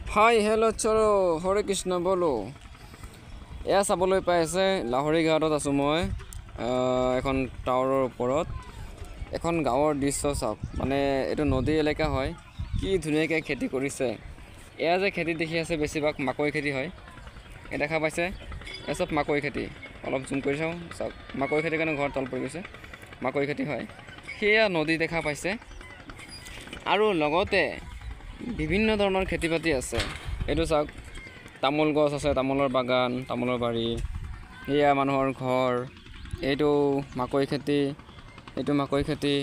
hi hello' চলো হৰে কৃষ্ণ বলো এয়া চাবলৈ পাই আছে লাহৰি ঘাটত আছোঁ মই এখন টাৱাৰৰ ওপৰত এখন গাঁৱৰ দৃশ্য চাওক মানে এইটো নদী এলেকা হয় কি ধুনীয়াকৈ খেতি কৰিছে এয়া যে খেতি দেখি আছে বেছিভাগ মাকৈ খেতি হয় এই দেখা পাইছে এই চব মাকৈ খেতি অলপ জুম কৰি চাওঁ চাওক মাকৈ খেতিৰ কাৰণে ঘৰ তল পৰি গৈছে মাকৈ খেতি হয় সেয়া নদী দেখা পাইছে আৰু লগতে বিভিন্ন ধৰণৰ খেতি বাতি আছে এইটো চাওক তামোল গছ আছে তামোলৰ বাগান তামোলৰ বাৰী এয়া মানুহৰ ঘৰ এইটো মাকৈ খেতি এইটো মাকৈ খেতি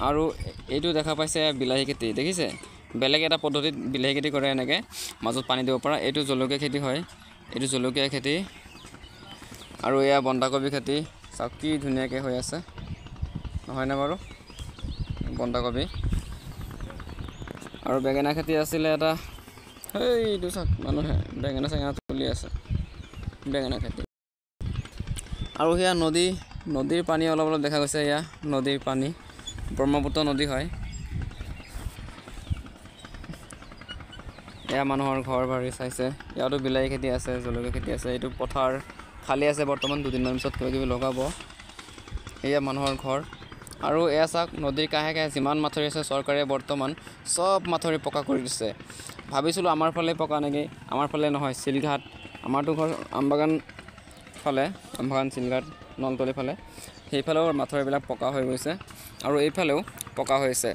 আৰু এইটো দেখা পাইছে বিলাহী খেতি দেখিছে বেলেগ এটা পদ্ধতিত বিলাহী খেতি কৰে এনেকৈ মাজত পানী দিব পৰা এইটো জলকীয়া খেতি হয় এইটো জলকীয়া খেতি আৰু এয়া বন্ধাকবি খেতি চাওক কি ধুনীয়াকৈ হৈ আছে নহয়নে বাৰু বন্ধাকবি আৰু বেঙেনা খেতি আছিলে এটা এইটো চাওক মানুহে বেঙেনা চেঙেনা তুলি আছে বেঙেনা খেতি আৰু সেয়া নদীৰ পানী অলপ অলপ দেখা গৈছে এয়া নদীৰ পানী ব্ৰহ্মপুত্ৰ নদী হয় এয়া মানুহৰ ঘৰ বাৰী চাইছে ইয়াতো বিলাহী খেতি আছে জলকীয়া খেতি আছে এইটো পথাৰ খালী আছে বৰ্তমান দুদিনমান পিছত কিবা কিবি লগাব এয়া মানুহৰ ঘৰ আৰু এয়া চাওক নদীৰ কাষে কাষে যিমান মাথৰি আছে চৰকাৰে বৰ্তমান চব মাথৰি পকা কৰি দিছে ভাবিছিলোঁ আমাৰ ফালে পকা নেকি আমাৰ ফালে নহয় চিলঘাট আমাৰতো ঘৰ আমবাগান ফালে আমবাগান চিলঘাট নলতলি ফালে সেইফালেও মাথৰিবিলাক পকা হৈ গৈছে আৰু এইফালেও পকা হৈছে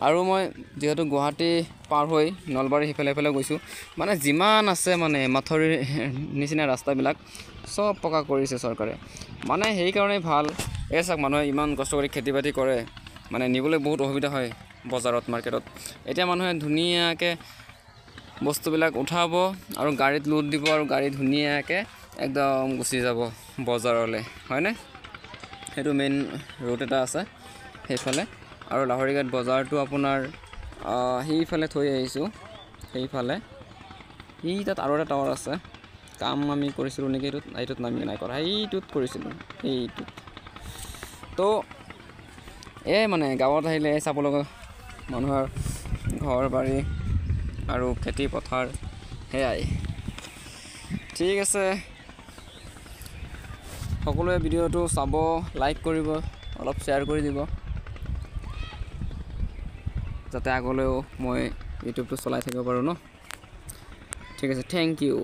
আৰু মই যিহেতু গুৱাহাটী পাৰ হৈ নলবাৰী সিফালে গৈছোঁ মানে যিমান আছে মানে মাথৰিৰ নিচিনা ৰাস্তাবিলাক চব পকা কৰিছে চৰকাৰে মানে সেইকাৰণে ভাল এই চাওক মানুহে ইমান কষ্ট কৰি খেতি বাতি কৰে মানে নিবলৈ বহুত অসুবিধা হয় বজাৰত মাৰ্কেটত এতিয়া মানুহে ধুনীয়াকৈ বস্তুবিলাক উঠাব আৰু গাড়ীত লোড দিব আৰু গাড়ী ধুনীয়াকৈ একদম গুচি যাব বজাৰলৈ হয়নে সেইটো মেইন ৰোড এটা আছে সেইফালে আৰু লাহৰিঘাট বজাৰটো আপোনাৰ সেইফালে থৈ আহিছোঁ সেইফালে তাত আৰু এটা টাৱাৰ আছে কাম আমি কৰিছিলোঁ নেকি এইটোত নামি নাই কৰা সেইটোত কৰিছিলোঁ সেইটোত তো মানে গাঁৱত আহিলে চাব লগা মানুহৰ ঘৰ বাৰী আৰু খেতি পথাৰ সেয়াই ঠিক আছে সকলোৱে ভিডিঅ'টো চাব লাইক কৰিব অলপ শ্বেয়াৰ কৰি দিব যাতে আগলৈও মই ইউটিউবটো চলাই থাকিব পাৰোঁ ন ঠিক আছে থেংক ইউ